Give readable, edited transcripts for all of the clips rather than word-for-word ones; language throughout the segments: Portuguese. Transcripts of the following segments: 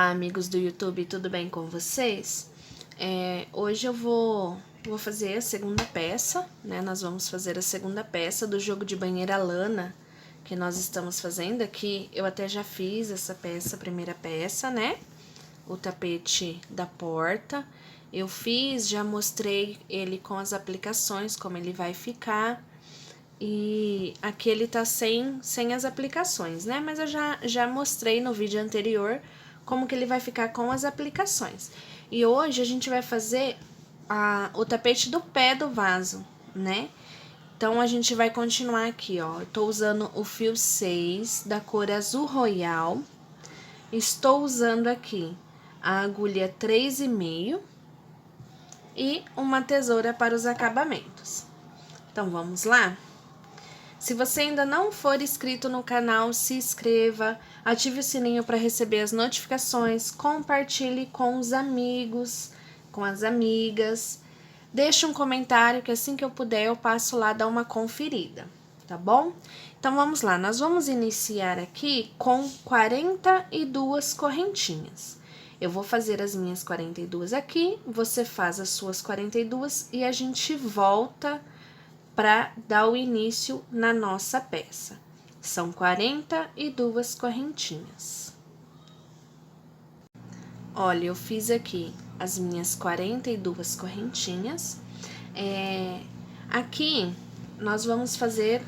Olá, amigos do YouTube, tudo bem com vocês? Hoje eu vou fazer a segunda peça, né? Nós vamos fazer a segunda peça do jogo de banheira Lana, que nós estamos fazendo aqui. Eu até já fiz essa peça, a primeira peça, né? O tapete da porta. Eu fiz, já mostrei ele com as aplicações, como ele vai ficar. E aqui ele tá sem as aplicações, né? Mas eu já mostrei no vídeo anterior como que ele vai ficar com as aplicações. E hoje a gente vai fazer o tapete do pé do vaso, né? Então, a gente vai continuar aqui, ó. Eu tô usando o fio 6 da cor azul royal. Estou usando aqui a agulha 3,5 e uma tesoura para os acabamentos. Então, vamos lá? Se você ainda não for inscrito no canal, se inscreva, ative o sininho para receber as notificações, compartilhe com os amigos, com as amigas. Deixe um comentário que assim que eu puder eu passo lá dar uma conferida, tá bom? Então vamos lá, nós vamos iniciar aqui com 42 correntinhas. Eu vou fazer as minhas 42 aqui, você faz as suas 42 e a gente volta para dar o início na nossa peça. São 42 correntinhas. Olha, eu fiz aqui as minhas 42 correntinhas. Aqui, nós vamos fazer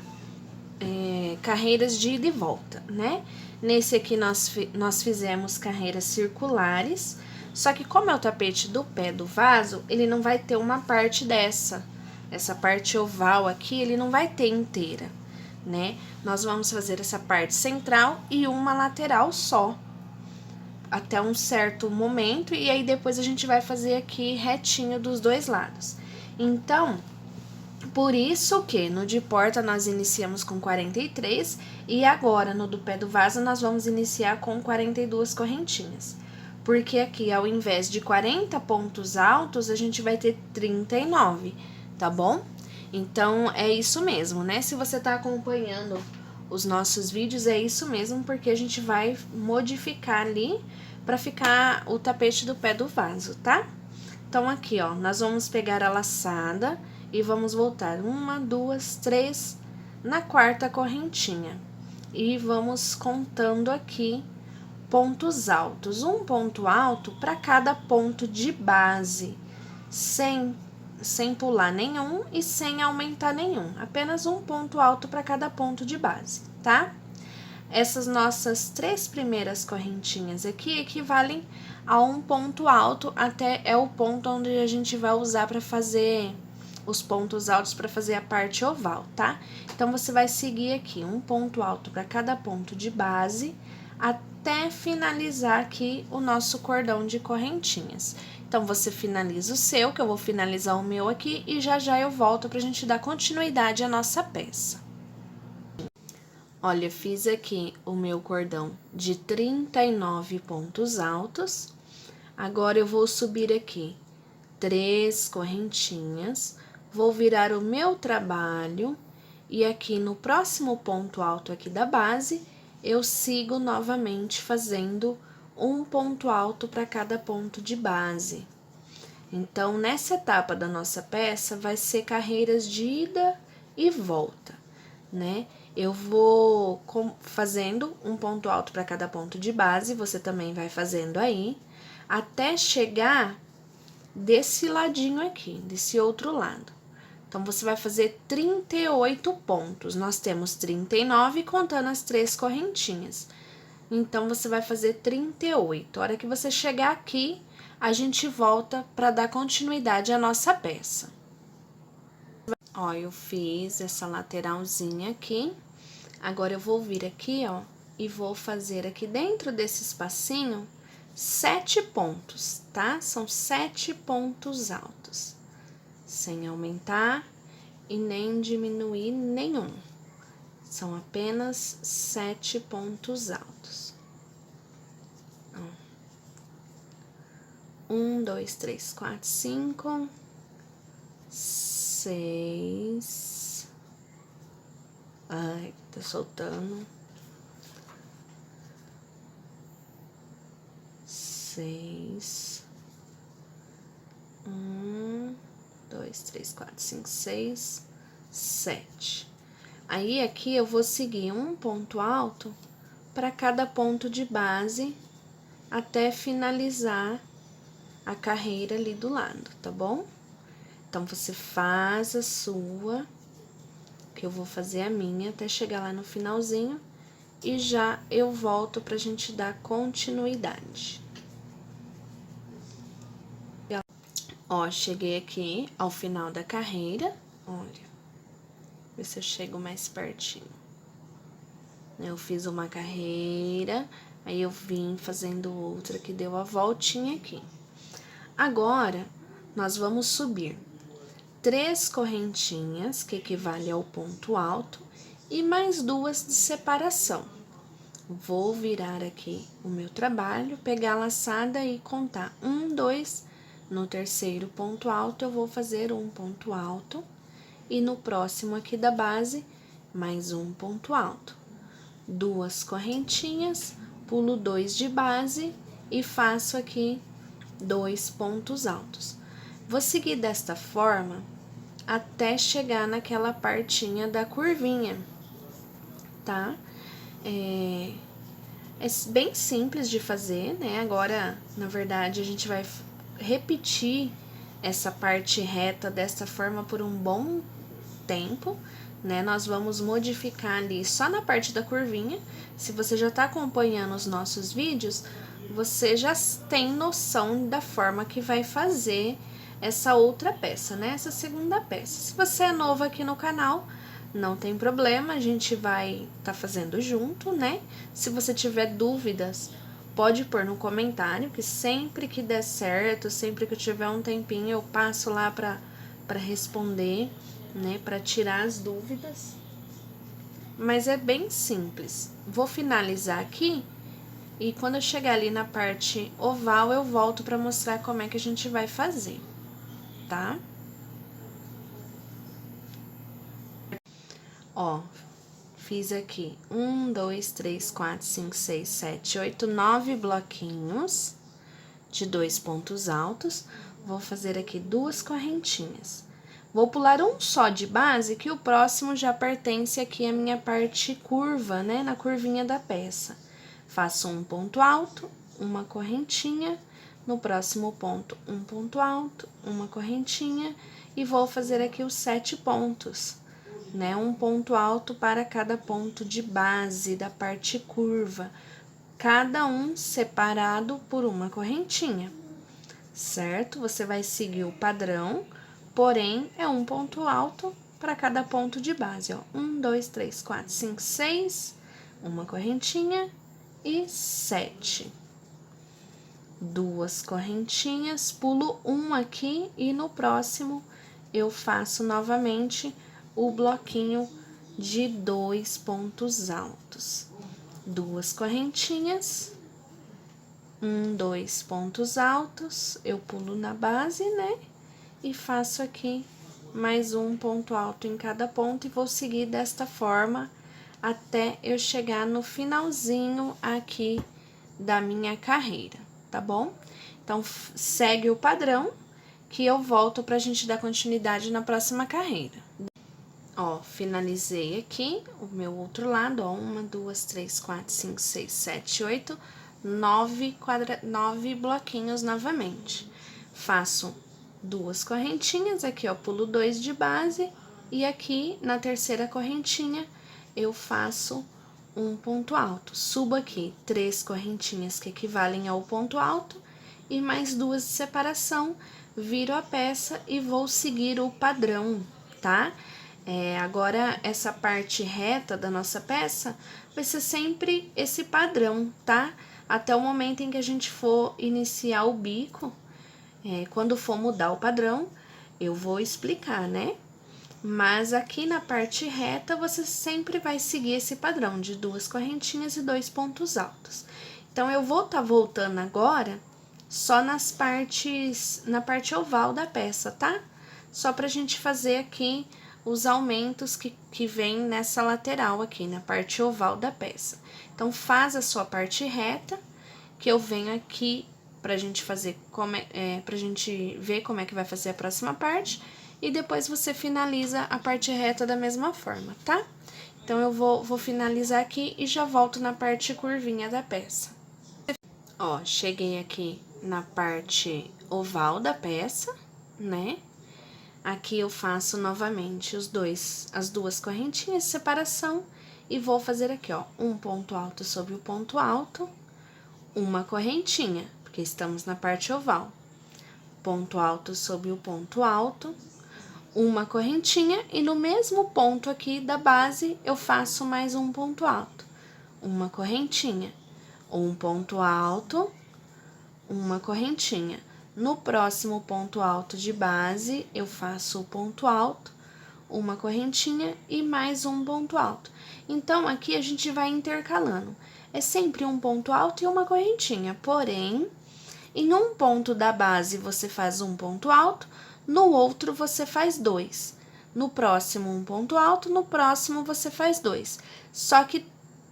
carreiras de ida e volta, né? Nesse aqui, nós fizemos carreiras circulares, só que como é o tapete do pé do vaso, ele não vai ter uma parte dessa. Essa parte oval aqui, ele não vai ter inteira, né? Nós vamos fazer essa parte central e uma lateral só, até um certo momento, e aí depois a gente vai fazer aqui retinho dos dois lados. Então, por isso que no de porta nós iniciamos com 43 e agora no do pé do vaso nós vamos iniciar com 42 correntinhas. Porque aqui, ao invés de 40 pontos altos, a gente vai ter 39, tá bom? Então, é isso mesmo, né? Se você tá acompanhando os nossos vídeos, é isso mesmo, porque a gente vai modificar ali pra ficar o tapete do pé do vaso, tá? Então, aqui, ó, nós vamos pegar a laçada e vamos voltar 1, 2, 3 na quarta correntinha. E vamos contando aqui pontos altos, um ponto alto para cada ponto de base, sem pular nenhum e sem aumentar nenhum, apenas um ponto alto para cada ponto de base, tá? Essas nossas 3 primeiras correntinhas aqui equivalem a um ponto alto, até é o ponto onde a gente vai usar para fazer os pontos altos para fazer a parte oval, tá? Então, você vai seguir aqui um ponto alto para cada ponto de base, até finalizar aqui o nosso cordão de correntinhas. Então, você finaliza o seu, que eu vou finalizar o meu aqui, e já eu volto pra gente dar continuidade à nossa peça. Olha, fiz aqui o meu cordão de 39 pontos altos. Agora, eu vou subir aqui 3 correntinhas, vou virar o meu trabalho, e aqui no próximo ponto alto aqui da base, eu sigo novamente fazendo um ponto alto para cada ponto de base. Então, nessa etapa da nossa peça, vai ser carreiras de ida e volta, né? Eu vou fazendo um ponto alto para cada ponto de base, você também vai fazendo aí, até chegar desse ladinho aqui, desse outro lado. Então, você vai fazer 38 pontos. Nós temos 39 contando as 3 correntinhas. Então, você vai fazer 38. A hora que você chegar aqui, a gente volta para dar continuidade à nossa peça. Ó, eu fiz essa lateralzinha aqui. Agora, eu vou vir aqui, ó, e vou fazer aqui dentro desse espacinho 7 pontos, tá? São 7 pontos altos, sem aumentar e nem diminuir nenhum. São apenas 7 pontos altos. 1, 2, 3, 4, 5, 6. Ai, tá soltando. 6. 1, 2, 3, 4, 5, 6, 7. Aí, aqui eu vou seguir um ponto alto para cada ponto de base até finalizar a carreira ali do lado, tá bom? Então, você faz a sua, que eu vou fazer a minha até chegar lá no finalzinho e já eu volto pra gente dar continuidade. Ó, cheguei aqui ao final da carreira, olha, ver se eu chego mais pertinho. Eu fiz uma carreira, aí eu vim fazendo outra que deu a voltinha aqui. Agora, nós vamos subir 3 correntinhas, que equivale ao ponto alto, e mais 2 de separação. Vou virar aqui o meu trabalho, pegar a laçada e contar 1, 2. No terceiro ponto alto, eu vou fazer um ponto alto, e no próximo aqui da base, mais um ponto alto. 2 correntinhas, pulo 2 de base e faço aqui 2 pontos altos. Vou seguir desta forma até chegar naquela partinha da curvinha, tá? É bem simples de fazer, né? Agora, na verdade, a gente vai repetir essa parte reta desta forma por um bom tempo, né? Nós vamos modificar ali só na parte da curvinha. Se você já tá acompanhando os nossos vídeos, você já tem noção da forma que vai fazer essa outra peça, né? Essa segunda peça. Se você é novo aqui no canal, não tem problema, a gente vai tá fazendo junto, né? Se você tiver dúvidas, pode pôr no comentário, que sempre que der certo, sempre que eu tiver um tempinho, eu passo lá pra responder, né? Pra tirar as dúvidas. Mas é bem simples. Vou finalizar aqui e quando eu chegar ali na parte oval, eu volto pra mostrar como é que a gente vai fazer, tá? Ó, fiz aqui 1, 2, 3, 4, 5, 6, 7, 8, 9 bloquinhos de 2 pontos altos. Vou fazer aqui 2 correntinhas. Vou pular um só de base, que o próximo já pertence aqui à minha parte curva, né? Na curvinha da peça. Faço um ponto alto, uma correntinha. No próximo ponto, um ponto alto, uma correntinha. E vou fazer aqui os 7 pontos, né? Um ponto alto para cada ponto de base da parte curva, cada um separado por uma correntinha, certo? Você vai seguir o padrão, porém, é um ponto alto para cada ponto de base, ó. 1, 2, 3, 4, 5, 6, uma correntinha e 7. 2 correntinhas, pulo um aqui e no próximo eu faço novamente o bloquinho de 2 pontos altos. 2 correntinhas, 1, 2 pontos altos, eu pulo na base, né? E faço aqui mais um ponto alto em cada ponto e vou seguir desta forma até eu chegar no finalzinho aqui da minha carreira, tá bom? Então, segue o padrão que eu volto pra gente dar continuidade na próxima carreira. Ó, finalizei aqui o meu outro lado, ó, 1, 2, 3, 4, 5, 6, 7, 8, 9 bloquinhos novamente. Faço 2 correntinhas, aqui ó, pulo 2 de base, e aqui na terceira correntinha eu faço um ponto alto. Subo aqui 3 correntinhas que equivalem ao ponto alto, e mais 2 de separação, viro a peça e vou seguir o padrão, tá? Agora, essa parte reta da nossa peça vai ser sempre esse padrão, tá? Até o momento em que a gente for iniciar o bico, quando for mudar o padrão, eu vou explicar, né? Mas aqui na parte reta, você sempre vai seguir esse padrão de 2 correntinhas e 2 pontos altos. Então, eu vou tá voltando agora só na parte oval da peça, tá? Só pra gente fazer aqui os aumentos que vem nessa lateral aqui, na parte oval da peça. Então, faz a sua parte reta, que eu venho aqui pra gente fazer pra gente ver como é que vai fazer a próxima parte, e depois você finaliza a parte reta da mesma forma, tá? Então, eu vou finalizar aqui e já volto na parte curvinha da peça. Ó, cheguei aqui na parte oval da peça, né? Aqui eu faço novamente as duas correntinhas de separação e vou fazer aqui, ó, um ponto alto sobre o ponto alto, uma correntinha, porque estamos na parte oval. Ponto alto sobre o ponto alto, uma correntinha e no mesmo ponto aqui da base eu faço mais um ponto alto, uma correntinha, um ponto alto, uma correntinha. No próximo ponto alto de base, eu faço o ponto alto, uma correntinha e mais um ponto alto. Então, aqui a gente vai intercalando. É sempre um ponto alto e uma correntinha, porém, em um ponto da base você faz um ponto alto, no outro você faz dois. No próximo, um ponto alto, no próximo você faz dois. Só que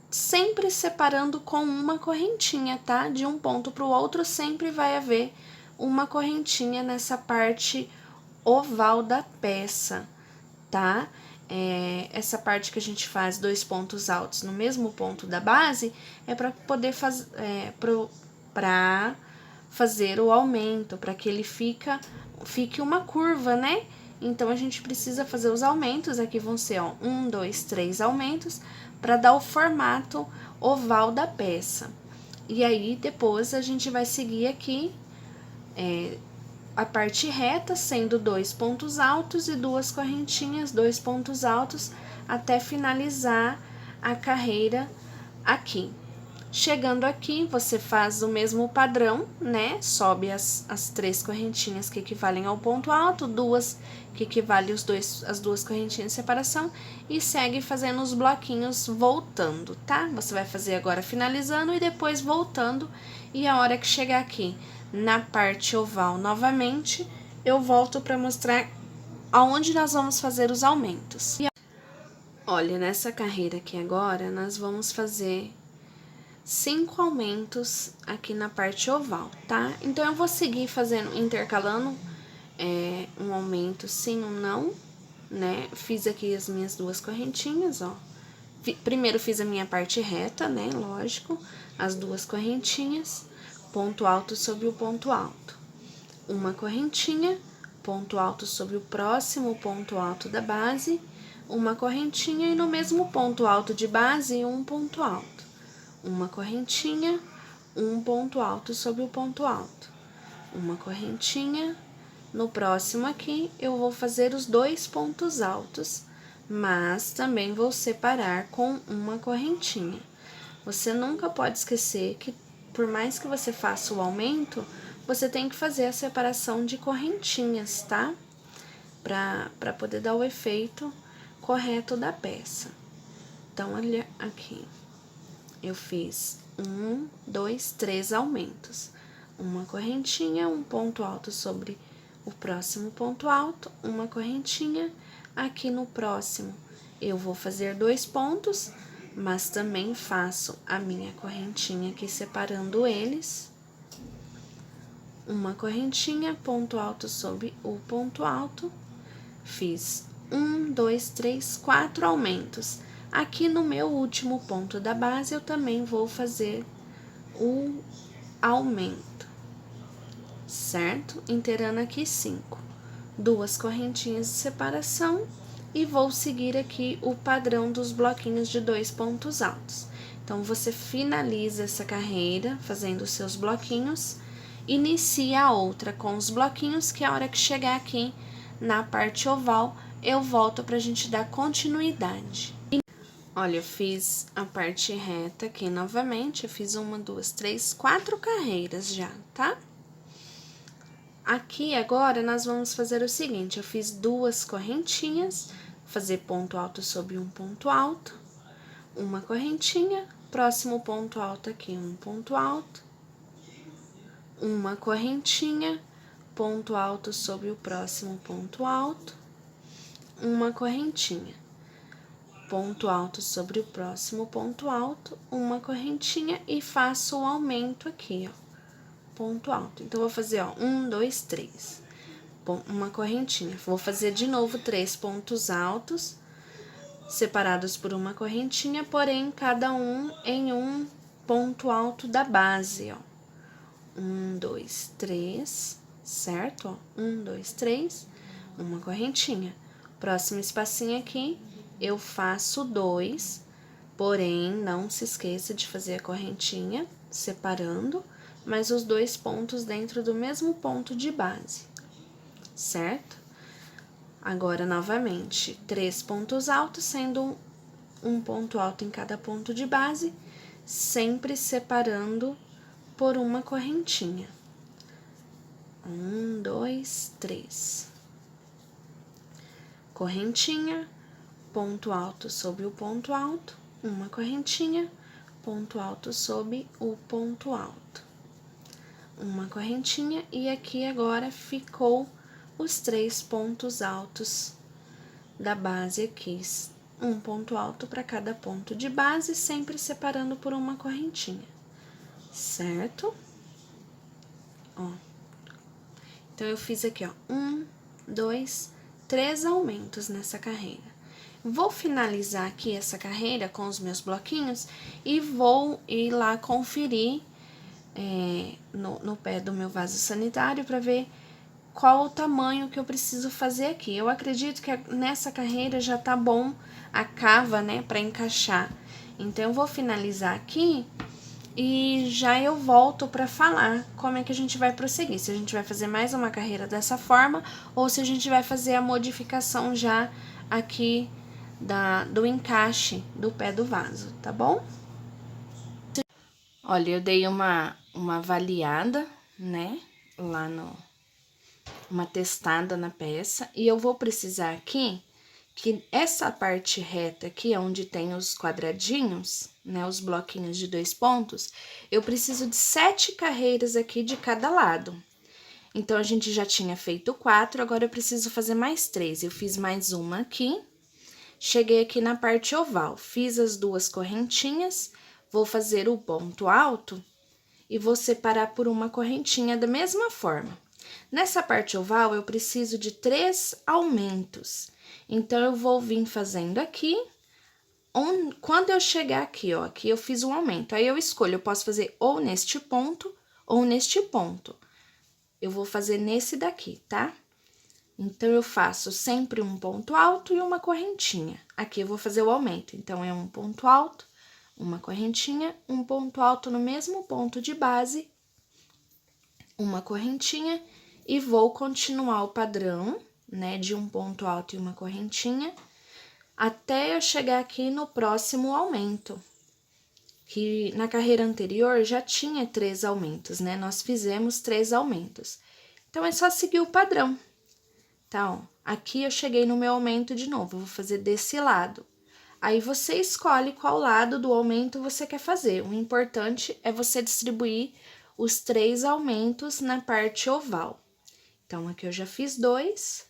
sempre separando com uma correntinha, tá? De um ponto para o outro sempre vai haver uma correntinha nessa parte oval da peça, tá? Essa parte que a gente faz dois pontos altos no mesmo ponto da base é para poder fazer, para fazer o aumento, para que ele fique uma curva, né? Então, a gente precisa fazer os aumentos, aqui vão ser, ó, 1, 2, 3 aumentos, para dar o formato oval da peça. E aí, depois, a gente vai seguir aqui, a parte reta, sendo dois pontos altos e duas correntinhas, dois pontos altos, até finalizar a carreira aqui. Chegando aqui, você faz o mesmo padrão, né? Sobe as três correntinhas que equivalem ao ponto alto, duas que equivalem as duas correntinhas de separação, e segue fazendo os bloquinhos voltando, tá? Você vai fazer agora finalizando e depois voltando, e a hora que chegar aqui na parte oval novamente, eu volto para mostrar aonde nós vamos fazer os aumentos. Olha, nessa carreira aqui agora, nós vamos fazer 5 aumentos aqui na parte oval, tá? Então, eu vou seguir fazendo, intercalando um aumento sim, um não, né? Fiz aqui as minhas duas correntinhas, ó. Primeiro fiz a minha parte reta, né? Lógico, as duas correntinhas, ponto alto sobre o ponto alto. Uma correntinha, ponto alto sobre o próximo ponto alto da base, uma correntinha e no mesmo ponto alto de base, um ponto alto. Uma correntinha, um ponto alto sobre o ponto alto, uma correntinha. No próximo aqui, eu vou fazer os dois pontos altos, mas também vou separar com uma correntinha. Você nunca pode esquecer que, por mais que você faça o aumento, você tem que fazer a separação de correntinhas, tá? Para poder dar o efeito correto da peça. Então, olha aqui. Eu fiz 1, 2, 3 aumentos. Uma correntinha, um ponto alto sobre o próximo ponto alto, uma correntinha. Aqui no próximo, eu vou fazer 2 pontos, mas também faço a minha correntinha aqui separando eles. Uma correntinha, ponto alto sobre o ponto alto. Fiz 1, 2, 3, 4 aumentos. Aqui no meu último ponto da base, eu também vou fazer o aumento, certo? Inteirando aqui 5. Duas correntinhas de separação e vou seguir aqui o padrão dos bloquinhos de 2 pontos altos. Então, você finaliza essa carreira fazendo os seus bloquinhos, inicia a outra com os bloquinhos, que a hora que chegar aqui na parte oval, eu volto pra gente dar continuidade. Olha, eu fiz a parte reta aqui novamente, eu fiz 1, 2, 3, 4 carreiras já, tá? Aqui, agora, nós vamos fazer o seguinte, eu fiz 2 correntinhas, fazer ponto alto sobre um ponto alto, uma correntinha, próximo ponto alto aqui, um ponto alto, uma correntinha, ponto alto sobre o próximo ponto alto, uma correntinha. Ponto alto sobre o próximo ponto alto, uma correntinha e faço o aumento aqui, ó. ponto alto. Então, vou fazer, ó, 1, 2, 3. Uma correntinha. Vou fazer de novo 3 pontos altos, separados por uma correntinha, porém, cada um em um ponto alto da base, ó. 1, 2, 3, certo? Ó, 1, 2, 3, uma correntinha. Próximo espacinho aqui, eu faço 2, porém, não se esqueça de fazer a correntinha, separando, mas os 2 pontos dentro do mesmo ponto de base, certo? Agora, novamente, 3 pontos altos, sendo um ponto alto em cada ponto de base, sempre separando por uma correntinha. 1, 2, 3. Correntinha, ponto alto sobre o ponto alto, uma correntinha, ponto alto sobre o ponto alto. Uma correntinha, e aqui agora ficou os 3 pontos altos da base aqui. Um ponto alto para cada ponto de base, sempre separando por uma correntinha, certo? Ó. Então, eu fiz aqui, ó, 1, 2, 3 aumentos nessa carreira. Vou finalizar aqui essa carreira com os meus bloquinhos e vou ir lá conferir no pé do meu vaso sanitário para ver qual o tamanho que eu preciso fazer aqui. Eu acredito que nessa carreira já tá bom a cava, né, para encaixar. Então, eu vou finalizar aqui e já eu volto para falar como é que a gente vai prosseguir. Se a gente vai fazer mais uma carreira dessa forma ou se a gente vai fazer a modificação já aqui do encaixe do pé do vaso, tá bom? Olha, eu dei uma avaliada, né, lá uma testada na peça, e eu vou precisar aqui que essa parte reta aqui, onde tem os quadradinhos, né, os bloquinhos de 2 pontos, eu preciso de 7 carreiras aqui de cada lado. Então, a gente já tinha feito 4, agora eu preciso fazer mais 3. Eu fiz mais uma aqui, cheguei aqui na parte oval, fiz as 2 correntinhas, vou fazer o ponto alto e vou separar por uma correntinha da mesma forma. Nessa parte oval, eu preciso de 3 aumentos. Então, eu vou vir fazendo aqui. Quando eu chegar aqui, ó, aqui eu fiz um aumento. Aí, eu escolho, eu posso fazer ou neste ponto ou neste ponto. Eu vou fazer nesse daqui, tá? Então, eu faço sempre um ponto alto e uma correntinha. Aqui, eu vou fazer o aumento. Então, é um ponto alto, uma correntinha, um ponto alto no mesmo ponto de base, uma correntinha, e vou continuar o padrão, né, de um ponto alto e uma correntinha, até eu chegar aqui no próximo aumento, que na carreira anterior já tinha 3 aumentos, né, nós fizemos 3 aumentos. Então, é só seguir o padrão, tá, ó, aqui eu cheguei no meu aumento de novo, eu vou fazer desse lado. Aí, você escolhe qual lado do aumento você quer fazer, o importante é você distribuir os 3 aumentos na parte oval. Então, aqui eu já fiz 2.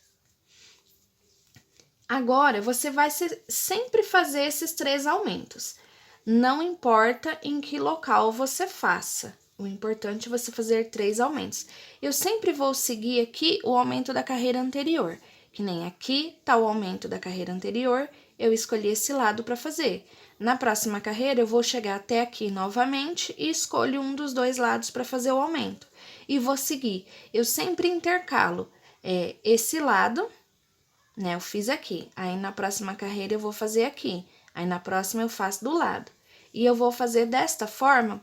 Agora, você vai sempre fazer esses 3 aumentos. Não importa em que local você faça. O importante é você fazer 3 aumentos. Eu sempre vou seguir aqui o aumento da carreira anterior. Que nem aqui tá o aumento da carreira anterior, eu escolhi esse lado para fazer. Na próxima carreira, eu vou chegar até aqui novamente e escolho um dos 2 lados para fazer o aumento. E vou seguir. Eu sempre intercalo esse lado, né? Eu fiz aqui. Aí, na próxima carreira, eu vou fazer aqui. Aí, na próxima, eu faço do lado. E eu vou fazer desta forma,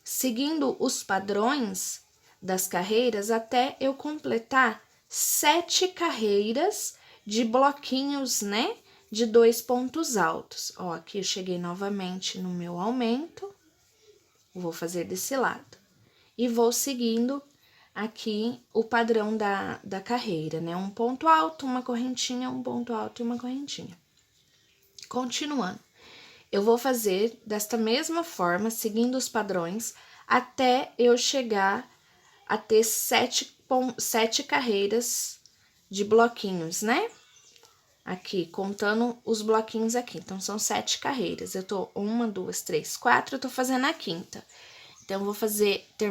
seguindo os padrões das carreiras, até eu completar 7 carreiras de bloquinhos, né? De 2 pontos altos. Ó, aqui eu cheguei novamente no meu aumento. Vou fazer desse lado. E vou seguindo aqui o padrão da carreira, né? Um ponto alto, uma correntinha, um ponto alto e uma correntinha. Continuando. Eu vou fazer desta mesma forma, seguindo os padrões, até eu chegar a ter 7 carreiras de bloquinhos, né? Aqui, contando os bloquinhos aqui. Então, são 7 carreiras. Eu tô 1, 2, 3, 4, eu tô fazendo a quinta. Então, eu vou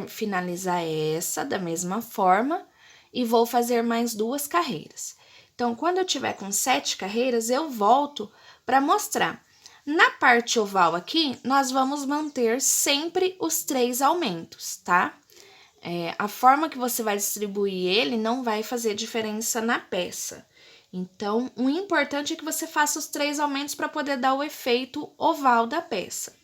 finalizar essa da mesma forma e vou fazer mais 2 carreiras. Então, quando eu tiver com 7 carreiras, eu volto para mostrar. Na parte oval aqui, nós vamos manter sempre os 3 aumentos, tá? A forma que você vai distribuir ele não vai fazer diferença na peça. Então, o importante é que você faça os 3 aumentos para poder dar o efeito oval da peça.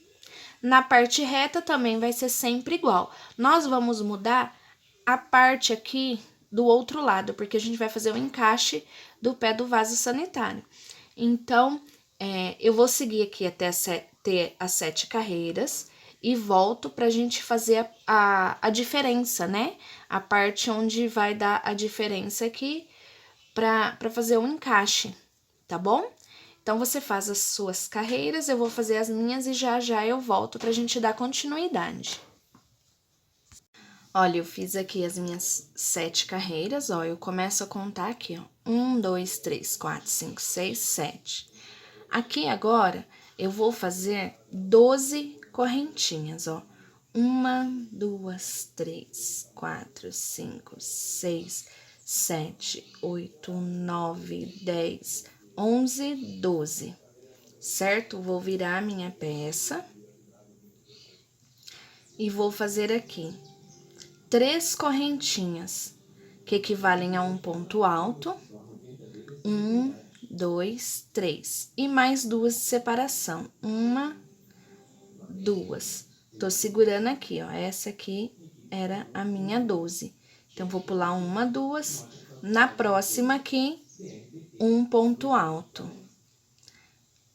Na parte reta também vai ser sempre igual. Nós vamos mudar a parte aqui do outro lado, porque a gente vai fazer o encaixe do pé do vaso sanitário. Então, eu vou seguir aqui até ter as 7 carreiras e volto pra gente fazer a diferença, né? A parte onde vai dar a diferença aqui pra fazer o encaixe, tá bom? Então, você faz as suas carreiras, eu vou fazer as minhas e já já eu volto pra gente dar continuidade. Olha, eu fiz aqui as minhas 7 carreiras, ó, eu começo a contar aqui, ó, 1, 2, 3, 4, 5, 6, 7. Aqui agora, eu vou fazer 12 correntinhas, ó. 1, 2, 3, 4, 5, 6, 7, 8, 9, 10, 11, 12, certo? Vou virar a minha peça e vou fazer aqui 3 correntinhas, que equivalem a um ponto alto. 1, 2, 3. E mais 2 de separação. 1, 2. Tô segurando aqui, ó. Essa aqui era a minha 12. Então, vou pular 1, 2. Na próxima aqui, um ponto alto.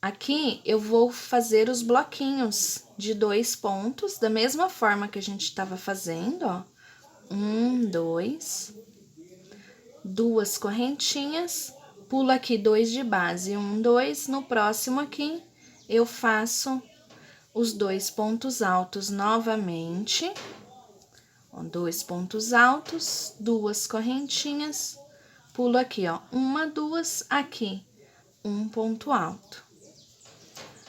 Aqui, eu vou fazer os bloquinhos de 2 pontos, da mesma forma que a gente estava fazendo, ó. 1, 2. 2 correntinhas, pulo aqui 2 de base, 1, 2. No próximo aqui, eu faço os 2 pontos altos novamente. Ó, 2 pontos altos, 2 correntinhas, pulo aqui, ó, 1, 2, aqui, um ponto alto.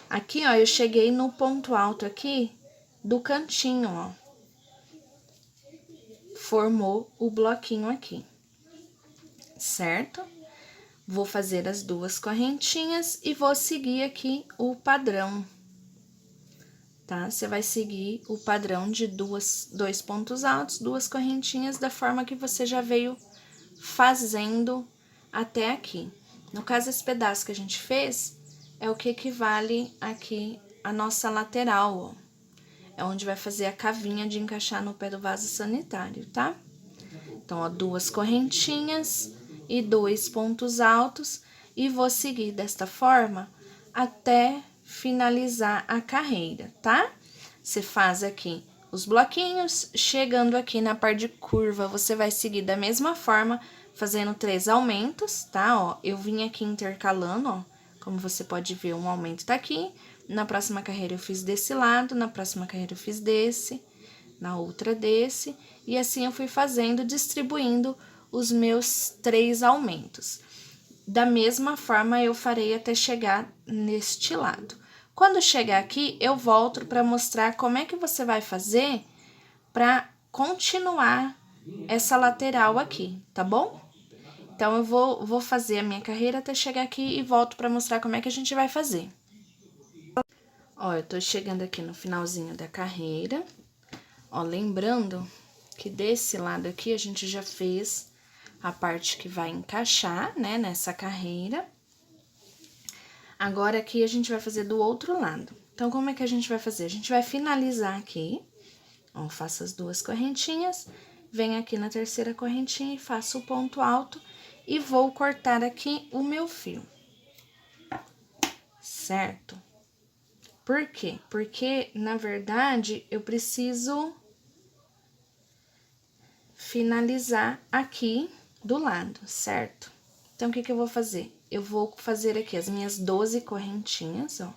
Aqui, ó, eu cheguei no ponto alto aqui do cantinho, ó. Formou o bloquinho aqui, certo? Vou fazer as 2 correntinhas e vou seguir aqui o padrão, tá? Você vai seguir o padrão de 2 pontos altos, 2 correntinhas, da forma que você já veio fazendo até aqui. No caso, esse pedaço que a gente fez é o que equivale aqui a nossa lateral, ó. É onde vai fazer a cavinha de encaixar no pé do vaso sanitário, tá? Então, ó, 2 correntinhas e 2 pontos altos, e vou seguir desta forma até finalizar a carreira, tá? Você faz aqui os bloquinhos, chegando aqui na parte de curva, você vai seguir da mesma forma, fazendo 3 aumentos, tá? Ó, eu vim aqui intercalando, ó, como você pode ver, um aumento tá aqui, na próxima carreira eu fiz desse lado, na próxima carreira eu fiz desse, na outra desse, e assim eu fui fazendo, distribuindo os meus 3 aumentos. Da mesma forma, eu farei até chegar neste lado. Quando chegar aqui, eu volto para mostrar como é que você vai fazer para continuar essa lateral aqui, tá bom? Então, eu vou fazer a minha carreira até chegar aqui e volto para mostrar como é que a gente vai fazer. Ó, eu tô chegando aqui no finalzinho da carreira. Ó, lembrando que desse lado aqui a gente já fez a parte que vai encaixar, né, nessa carreira. Agora, aqui a gente vai fazer do outro lado. Então, como é que a gente vai fazer? A gente vai finalizar aqui, ó, faço as 2 correntinhas, venho aqui na terceira correntinha e faço o ponto alto e vou cortar aqui o meu fio, certo? Por quê? Porque, na verdade, eu preciso finalizar aqui do lado, certo? Então, o que que eu vou fazer? Eu vou fazer aqui as minhas 12 correntinhas, ó.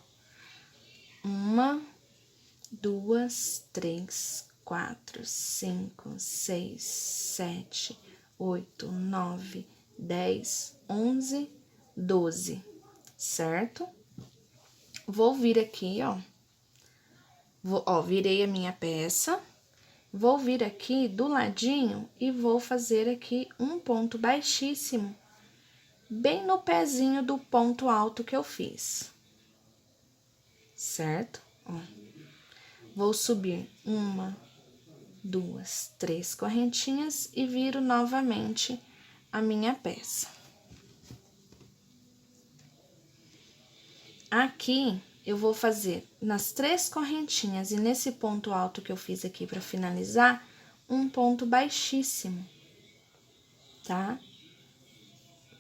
1, 2, 3, 4, 5, 6, 7, 8, 9, 10, 11, 12, certo? Vou vir aqui, ó. Virei a minha peça, Vou vir aqui do ladinho e vou fazer aqui um ponto baixíssimo, bem no pezinho do ponto alto que eu fiz. Certo? Ó. Vou subir 1, 2, 3 correntinhas e viro novamente a minha peça. Aqui, eu vou fazer nas 3 correntinhas e nesse ponto alto que eu fiz aqui pra finalizar, um ponto baixíssimo, tá?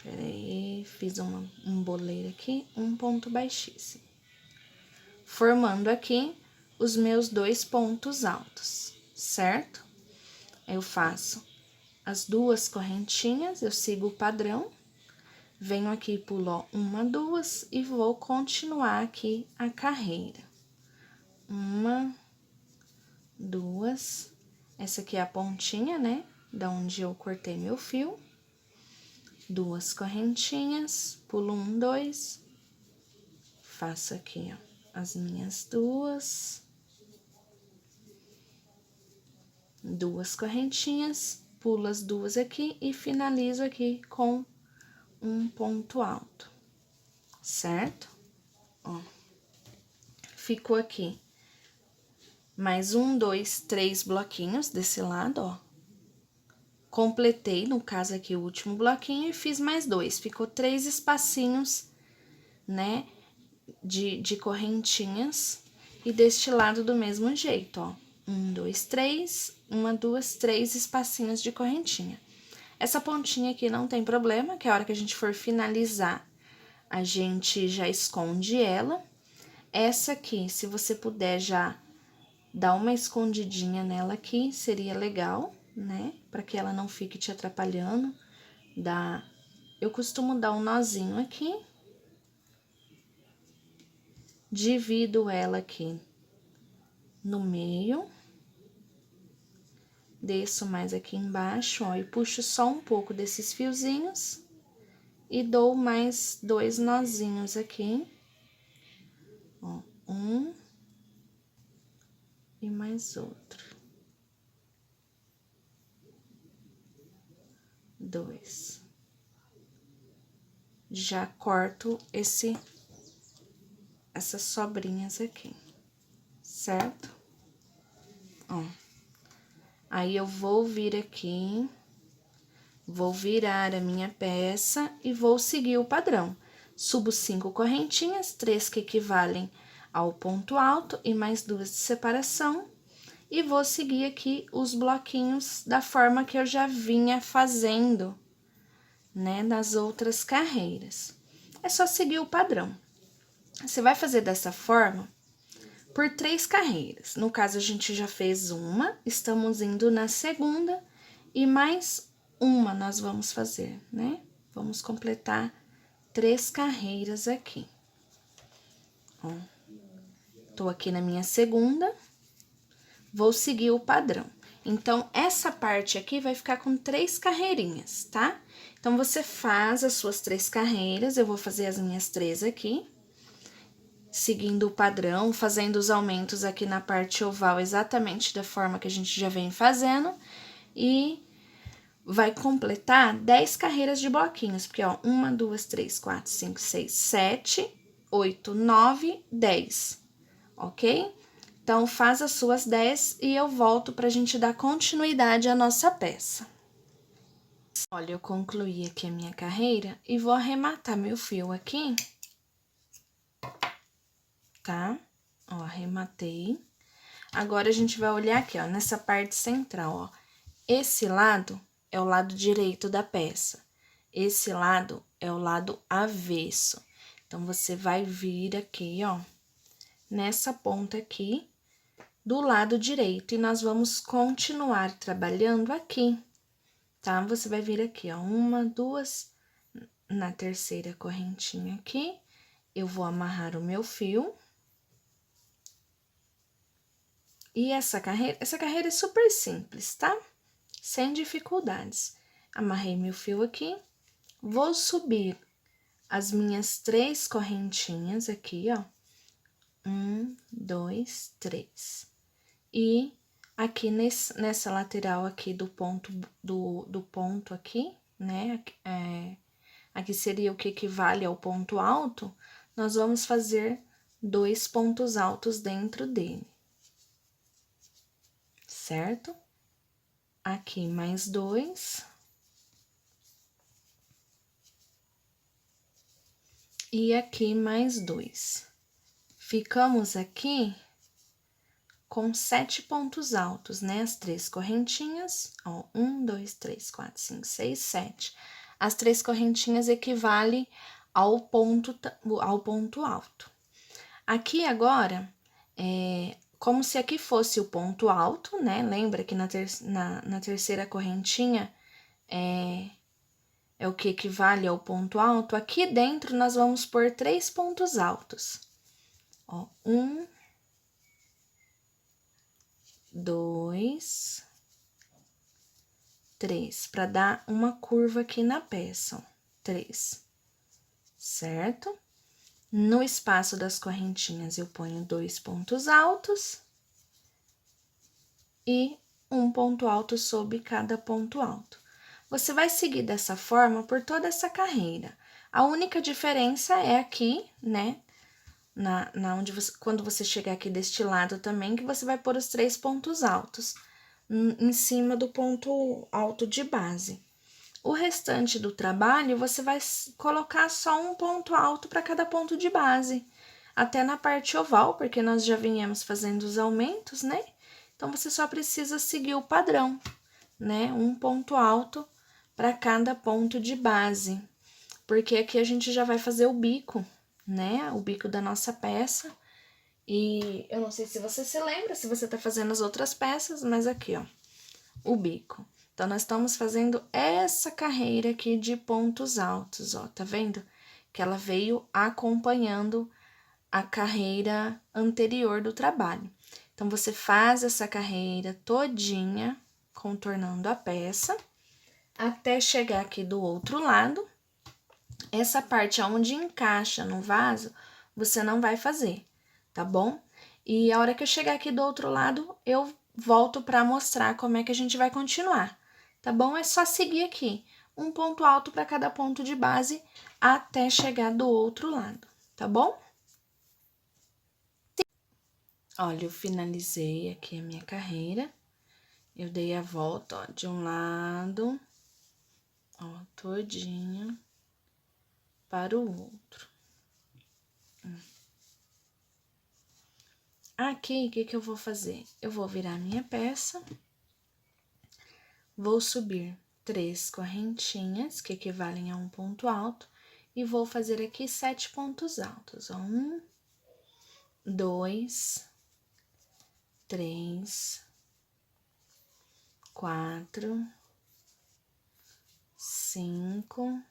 Peraí, fiz um boleiro aqui, um ponto baixíssimo. Formando aqui os meus 2 pontos altos, certo? Eu faço as 2 correntinhas, eu sigo o padrão, venho aqui, pulo 1, 2 e vou continuar aqui a carreira. 1, 2, essa aqui é a pontinha, né? Da onde eu cortei meu fio. 2 correntinhas, pulo 1, 2, faço aqui, ó, as minhas 2 correntinhas, pulo as 2 aqui e finalizo aqui com um ponto alto, certo? Ó, ficou aqui mais 1, 2, 3 bloquinhos desse lado, ó. Completei, no caso aqui, o último bloquinho e fiz mais 2, ficou 3 espacinhos, né, de correntinhas, e deste lado do mesmo jeito, ó. 1, 2, 3, 1, 2, 3 espacinhos de correntinha. Essa pontinha aqui não tem problema, que a hora que a gente for finalizar, a gente já esconde ela. Essa aqui, se você puder já dar uma escondidinha nela aqui, seria legal, né? Pra que ela não fique te atrapalhando. Eu costumo dar um nozinho aqui. Divido ela aqui no meio. Desço mais aqui embaixo, ó, e puxo só um pouco desses fiozinhos. E dou mais 2 nozinhos aqui. Ó, um e mais outro. 2. Já corto essas sobrinhas aqui, certo? Ó. Aí, eu vou vir aqui, vou virar a minha peça e vou seguir o padrão. Subo 5 correntinhas, 3 que equivalem ao ponto alto e mais 2 de separação. E vou seguir aqui os bloquinhos da forma que eu já vinha fazendo, né, nas outras carreiras. É só seguir o padrão. Você vai fazer dessa forma por 3 carreiras. No caso, a gente já fez uma, estamos indo na segunda e mais uma nós vamos fazer, né? Vamos completar 3 carreiras aqui. Ó, tô aqui na minha segunda, vou seguir o padrão. Então, essa parte aqui vai ficar com 3 carreirinhas, tá? Então, você faz as suas 3 carreiras, eu vou fazer as minhas 3 aqui. Seguindo o padrão, fazendo os aumentos aqui na parte oval, exatamente da forma que a gente já vem fazendo. E vai completar 10 carreiras de bloquinhos, porque, ó, 1, 2, 3, 4, 5, 6, 7, 8, 9, 10, ok? Então, faz as suas 10 e eu volto pra gente dar continuidade à nossa peça. Olha, eu concluí aqui a minha carreira e vou arrematar meu fio aqui, tá? Ó, arrematei. Agora, a gente vai olhar aqui, ó, nessa parte central, ó. Esse lado é o lado direito da peça. Esse lado é o lado avesso. Então, você vai vir aqui, ó, nessa ponta aqui, do lado direito. E nós vamos continuar trabalhando aqui, tá? Você vai vir aqui, ó, 1, 2, na terceira correntinha aqui, eu vou amarrar o meu fio. E essa carreira é super simples, tá? Sem dificuldades. Amarrei meu fio aqui, vou subir as minhas 3 correntinhas aqui, ó. 1, 2, 3. E Aqui nessa lateral aqui do ponto aqui, né? Aqui seria o que equivale ao ponto alto, nós vamos fazer 2 pontos altos dentro dele, certo? Aqui mais 2. E aqui mais 2. Ficamos aqui com 7 pontos altos, né? As 3 correntinhas, ó, 1, 2, 3, 4, 5, 6, 7. As 3 correntinhas equivalem ao ponto alto. Aqui agora, como se aqui fosse o ponto alto, né? Lembra que na terceira correntinha é o que equivale ao ponto alto? Aqui dentro nós vamos pôr 3 pontos altos. Ó, 1, 2, 3, para dar uma curva aqui na peça, ó, 3, certo? No espaço das correntinhas, eu ponho 2 pontos altos e um ponto alto sobre cada ponto alto. Você vai seguir dessa forma por toda essa carreira. A única diferença é aqui, né? Quando você chegar aqui deste lado também, que você vai pôr os 3 pontos altos em cima do ponto alto de base. O restante do trabalho, você vai colocar só um ponto alto para cada ponto de base, até na parte oval, porque nós já viemos fazendo os aumentos, né? Então, você só precisa seguir o padrão, né? Um ponto alto para cada ponto de base, porque aqui a gente já vai fazer o bico, né? O bico da nossa peça. E eu não sei se você se lembra, se você tá fazendo as outras peças, mas aqui, ó, o bico. Então, nós estamos fazendo essa carreira aqui de pontos altos, ó, tá vendo? Que ela veio acompanhando a carreira anterior do trabalho. Então, você faz essa carreira todinha, contornando a peça, até chegar aqui do outro lado. Essa parte onde encaixa no vaso, você não vai fazer, tá bom? E a hora que eu chegar aqui do outro lado, eu volto para mostrar como é que a gente vai continuar, tá bom? É só seguir aqui, um ponto alto para cada ponto de base até chegar do outro lado, tá bom? Olha, eu finalizei aqui a minha carreira, eu dei a volta, ó, de um lado, ó, todinha para o outro. Aqui, o que eu vou fazer? Eu vou virar minha peça, vou subir 3 correntinhas, que equivalem a um ponto alto, e vou fazer aqui 7 pontos altos, ó, 1, 2, 3, 4, 5,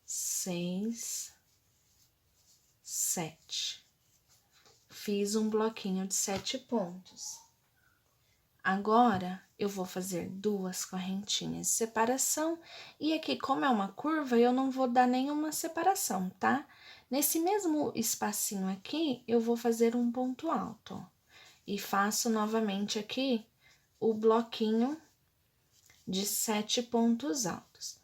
6, 7. Fiz um bloquinho de 7 pontos. Agora, eu vou fazer 2 correntinhas de separação, e aqui, como é uma curva, eu não vou dar nenhuma separação, tá? Nesse mesmo espacinho aqui, eu vou fazer um ponto alto, ó, e faço novamente aqui o bloquinho de 7 pontos altos.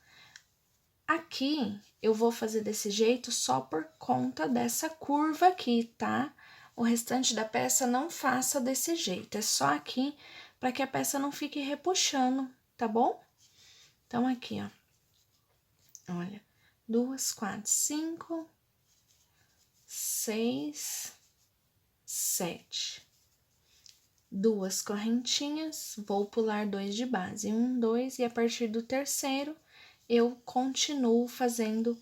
Aqui, eu vou fazer desse jeito só por conta dessa curva aqui, tá? O restante da peça não faça desse jeito, é só aqui para que a peça não fique repuxando, tá bom? Então, aqui, ó, olha, 2, 4, 5, 6, 7. 2 correntinhas, vou pular 2 de base, 1, 2, e a partir do terceiro, eu continuo fazendo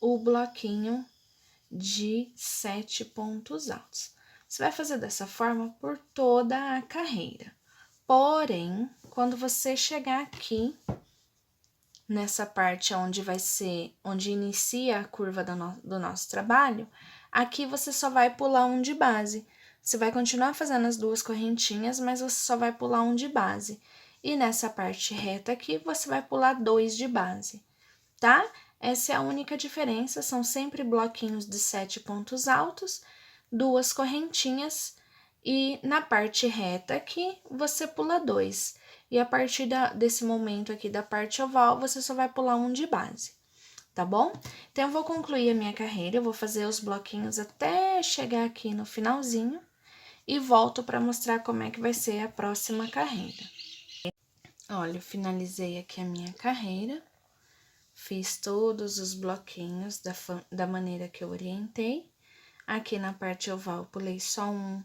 o bloquinho de 7 pontos altos. Você vai fazer dessa forma por toda a carreira. Porém, quando você chegar aqui, nessa parte onde onde inicia a curva do nosso trabalho, aqui você só vai pular um de base. Você vai continuar fazendo as 2 correntinhas, mas você só vai pular um de base. E nessa parte reta aqui, você vai pular 2 de base, tá? Essa é a única diferença, são sempre bloquinhos de 7 pontos altos, 2 correntinhas E na parte reta aqui, você pula 2. E a partir desse momento aqui da parte oval, você só vai pular um de base, tá bom? Então, eu vou concluir a minha carreira, eu vou fazer os bloquinhos até chegar aqui no finalzinho e volto para mostrar como é que vai ser a próxima carreira. Olha, eu finalizei aqui a minha carreira, fiz todos os bloquinhos da maneira que eu orientei. Aqui na parte oval, pulei só um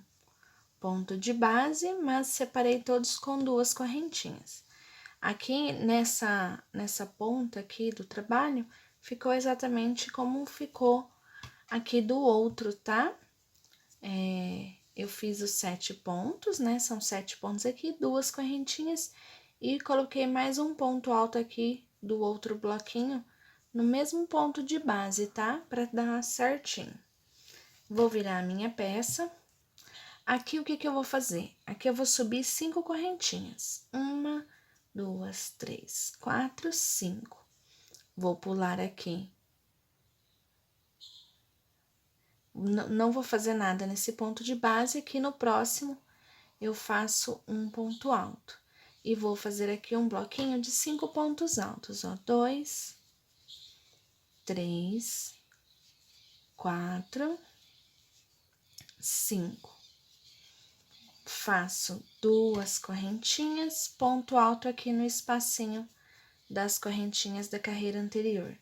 ponto de base, mas separei todos com 2 correntinhas. Aqui nessa ponta aqui do trabalho, ficou exatamente como ficou aqui do outro, tá? Eu fiz os 7 pontos, né? São 7 pontos aqui, 2 correntinhas e coloquei mais um ponto alto aqui do outro bloquinho no mesmo ponto de base, tá? Pra dar certinho. Vou virar a minha peça. Aqui, o que que eu vou fazer? Aqui eu vou subir 5 correntinhas. 1, 2, 3, 4, 5. Vou pular aqui. Não vou fazer nada nesse ponto de base. Aqui no próximo, eu faço um ponto alto. E vou fazer aqui um bloquinho de 5 pontos altos, ó. 2, 3, 4, 5. Faço 2 correntinhas, ponto alto aqui no espacinho das correntinhas da carreira anterior.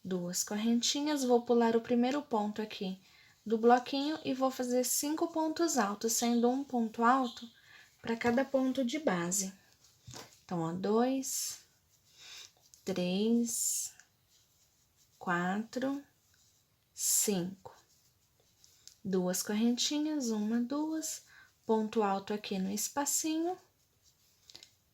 2 correntinhas, vou pular o primeiro ponto aqui do bloquinho e vou fazer 5 pontos altos, sendo um ponto alto para cada ponto de base. Então, ó, 2, 3, 4, 5. 2 correntinhas, 1, 2, ponto alto aqui no espacinho,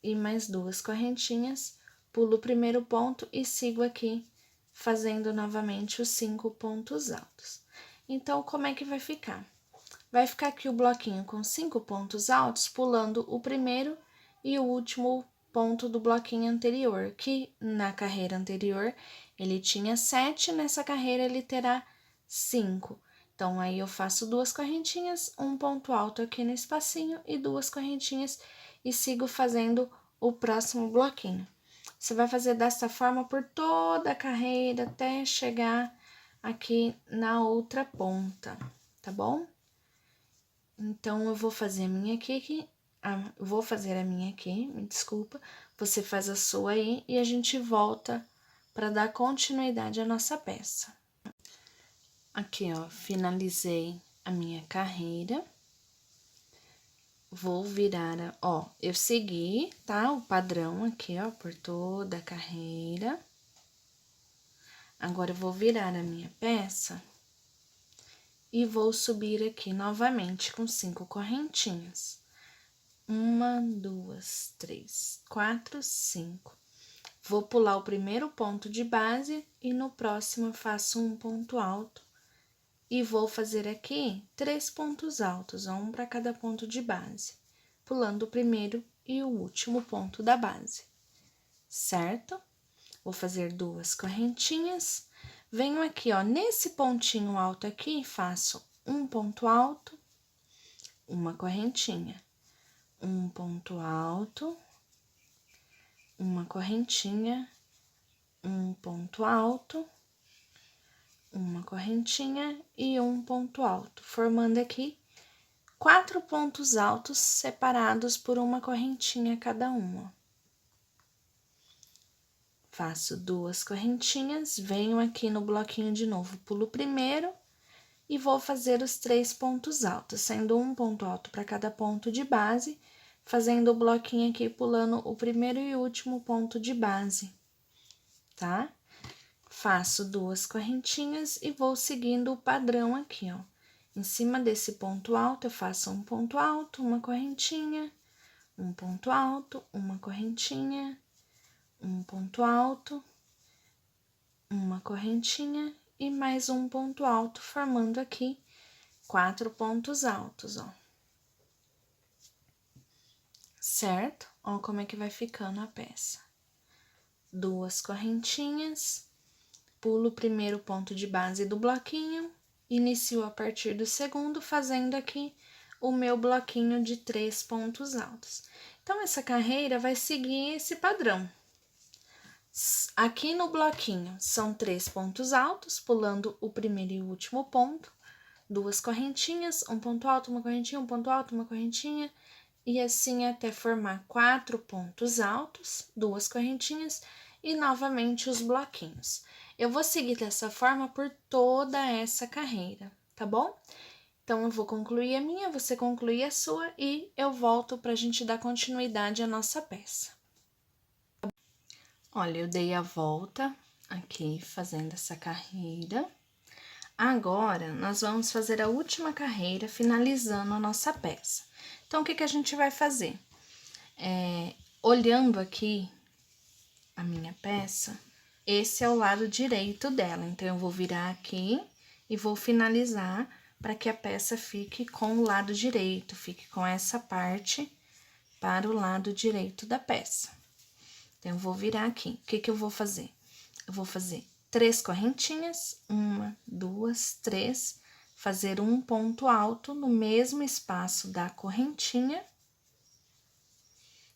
e mais 2 correntinhas, pulo o primeiro ponto e sigo aqui, fazendo novamente os 5 pontos altos. Então, como é que vai ficar? Vai ficar aqui o bloquinho com 5 pontos altos, pulando o primeiro e o último ponto do bloquinho anterior, que na carreira anterior ele tinha 7, nessa carreira ele terá 5. Então, aí eu faço 2 correntinhas, um ponto alto aqui no espacinho e 2 correntinhas e sigo fazendo o próximo bloquinho. Você vai fazer dessa forma por toda a carreira até chegar aqui na outra ponta, tá bom? Então, eu vou fazer a minha aqui, vou fazer a minha aqui, me desculpa, você faz a sua aí e a gente volta para dar continuidade à nossa peça. Aqui, ó, finalizei a minha carreira. Vou virar, ó, eu segui, tá? O padrão aqui, ó, por toda a carreira. Agora, eu vou virar a minha peça e vou subir aqui novamente com 5 correntinhas. 1, 2, 3, 4, 5. Vou pular o primeiro ponto de base e no próximo eu faço um ponto alto. E vou fazer aqui 3 pontos altos, ó, um para cada ponto de base, pulando o primeiro e o último ponto da base, certo? Vou fazer 2 correntinhas, venho aqui, ó, nesse pontinho alto aqui, faço um ponto alto, uma correntinha, um ponto alto, uma correntinha, um ponto alto, uma correntinha e um ponto alto, formando aqui 4 pontos altos separados por uma correntinha cada uma. Faço 2 correntinhas, venho aqui no bloquinho de novo, pulo o primeiro e vou fazer os 3 pontos altos, sendo um ponto alto para cada ponto de base, fazendo o bloquinho aqui, pulando o primeiro e último ponto de base, tá? Faço 2 correntinhas e vou seguindo o padrão aqui, ó. Em cima desse ponto alto, eu faço um ponto alto, uma correntinha, um ponto alto, uma correntinha, um ponto alto, uma correntinha e mais um ponto alto, formando aqui 4 pontos altos, ó. Certo? Ó como é que vai ficando a peça. 2 correntinhas, pulo o primeiro ponto de base do bloquinho, inicio a partir do segundo, fazendo aqui o meu bloquinho de 3 pontos altos. Então, essa carreira vai seguir esse padrão. Aqui no bloquinho são 3 pontos altos, pulando o primeiro e o último ponto, 2 correntinhas, um ponto alto, uma correntinha, um ponto alto, uma correntinha, e assim até formar 4 pontos altos, 2 correntinhas e novamente os bloquinhos. Eu vou seguir dessa forma por toda essa carreira, tá bom? Então, eu vou concluir a minha, você conclui a sua e eu volto pra gente dar continuidade à nossa peça. Olha, eu dei a volta aqui fazendo essa carreira. Agora, nós vamos fazer a última carreira, finalizando a nossa peça. Então, o que a gente vai fazer? Olhando aqui a minha peça, esse é o lado direito dela. Então, eu vou virar aqui e vou finalizar para que a peça fique com o lado direito, fique com essa parte para o lado direito da peça. Então, eu vou virar aqui. O que eu vou fazer? Eu vou fazer 3 correntinhas, 1, 2, 3, fazer um ponto alto no mesmo espaço da correntinha.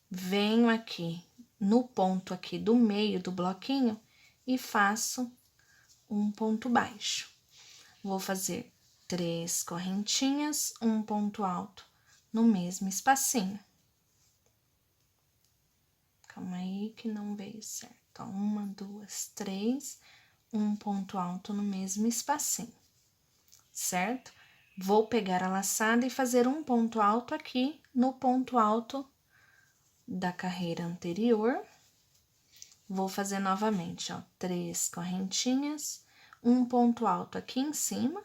Venho aqui no ponto aqui do meio do bloquinho e faço um ponto baixo. Vou fazer 3 correntinhas, um ponto alto no mesmo espacinho. Calma aí que não veio certo. Ó, 1, 2, 3, um ponto alto no mesmo espacinho, certo? Vou pegar a laçada e fazer um ponto alto aqui no ponto alto da carreira anterior. Vou fazer novamente, ó, 3 correntinhas, um ponto alto aqui em cima.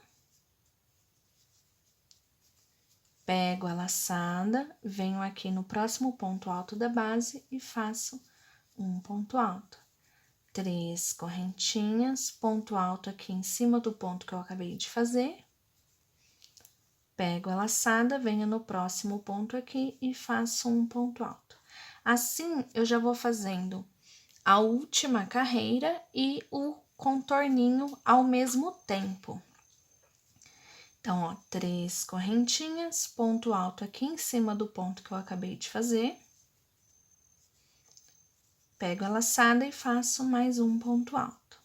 Pego a laçada, venho aqui no próximo ponto alto da base e faço um ponto alto. 3 correntinhas, ponto alto aqui em cima do ponto que eu acabei de fazer. Pego a laçada, venho no próximo ponto aqui e faço um ponto alto. Assim, eu já vou fazendo a última carreira e o contorninho ao mesmo tempo. Então, ó, 3 correntinhas, ponto alto aqui em cima do ponto que eu acabei de fazer. Pego a laçada e faço mais um ponto alto.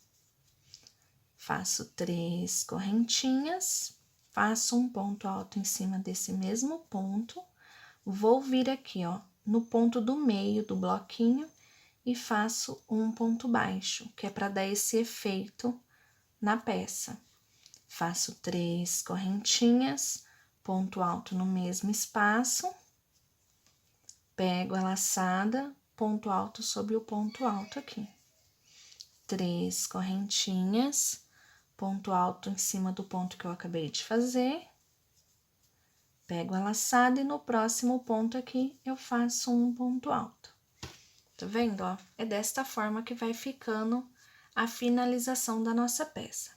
Faço 3 correntinhas, faço um ponto alto em cima desse mesmo ponto. Vou vir aqui, ó, no ponto do meio do bloquinho e faço um ponto baixo, que é para dar esse efeito na peça. Faço 3 correntinhas, ponto alto no mesmo espaço, pego a laçada, ponto alto sobre o ponto alto aqui. 3 correntinhas, ponto alto em cima do ponto que eu acabei de fazer, pego a laçada e no próximo ponto aqui eu faço um ponto alto. Tá vendo, ó? É desta forma que vai ficando a finalização da nossa peça.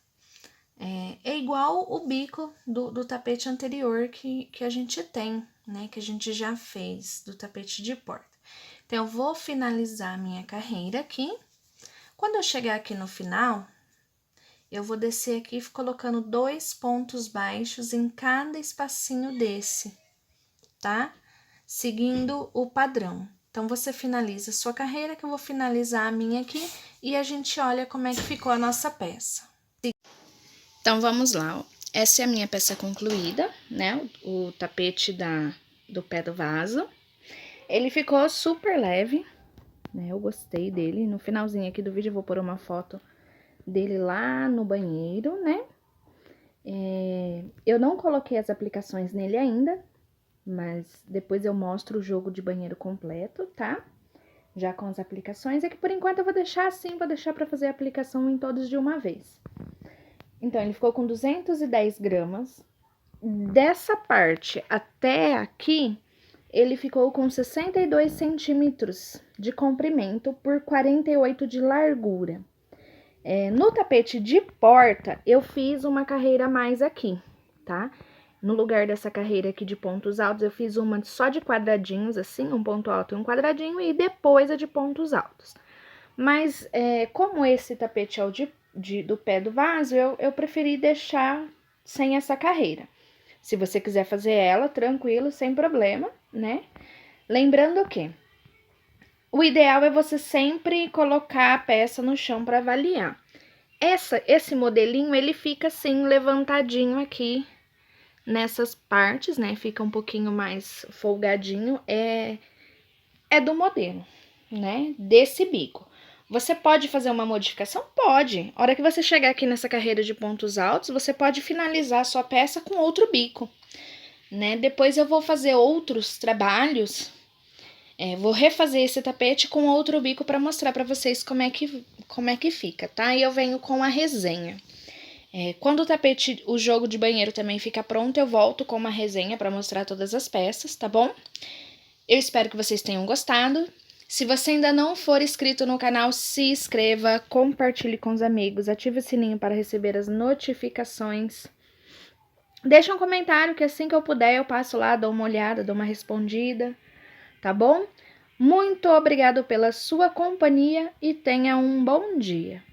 É igual o bico do tapete anterior que a gente tem, né? Que a gente já fez, do tapete de porta. Então, eu vou finalizar a minha carreira aqui. Quando eu chegar aqui no final, eu vou descer aqui colocando 2 pontos baixos em cada espacinho desse, tá? Seguindo o padrão. Então, você finaliza a sua carreira, que eu vou finalizar a minha aqui, e a gente olha como é que ficou a nossa peça. Então, vamos lá, ó. Essa é a minha peça concluída, né? O tapete do pé do vaso. Ele ficou super leve, né? Eu gostei dele. No finalzinho aqui do vídeo, eu vou pôr uma foto dele lá no banheiro, né? Eu não coloquei as aplicações nele ainda, mas depois eu mostro o jogo de banheiro completo, tá? Já com as aplicações. É que por enquanto eu vou deixar assim, vou deixar pra fazer a aplicação em todos de uma vez. Então, ele ficou com 210 gramas. Dessa parte até aqui, ele ficou com 62 centímetros de comprimento por 48 de largura. No tapete de porta, eu fiz uma carreira a mais aqui, tá? No lugar dessa carreira aqui de pontos altos, eu fiz uma só de quadradinhos, assim, um ponto alto e um quadradinho, e depois a de pontos altos. Mas, como esse tapete é o do pé do vaso, eu preferi deixar sem essa carreira. Se você quiser fazer ela, tranquilo, sem problema, né? Lembrando que o ideal é você sempre colocar a peça no chão para avaliar. Esse modelinho, ele fica assim, levantadinho aqui nessas partes, né? Fica um pouquinho mais folgadinho, é do modelo, né? Desse bico. Você pode fazer uma modificação? Pode. A hora que você chegar aqui nessa carreira de pontos altos, você pode finalizar a sua peça com outro bico, né? Depois eu vou fazer outros trabalhos, vou refazer esse tapete com outro bico para mostrar para vocês como é que fica, tá? E eu venho com a resenha. Quando o tapete, o jogo de banheiro também fica pronto, eu volto com uma resenha para mostrar todas as peças, tá bom? Eu espero que vocês tenham gostado. Se você ainda não for inscrito no canal, se inscreva, compartilhe com os amigos, ative o sininho para receber as notificações. Deixa um comentário que assim que eu puder eu passo lá, dou uma olhada, dou uma respondida, tá bom? Muito obrigado pela sua companhia e tenha um bom dia.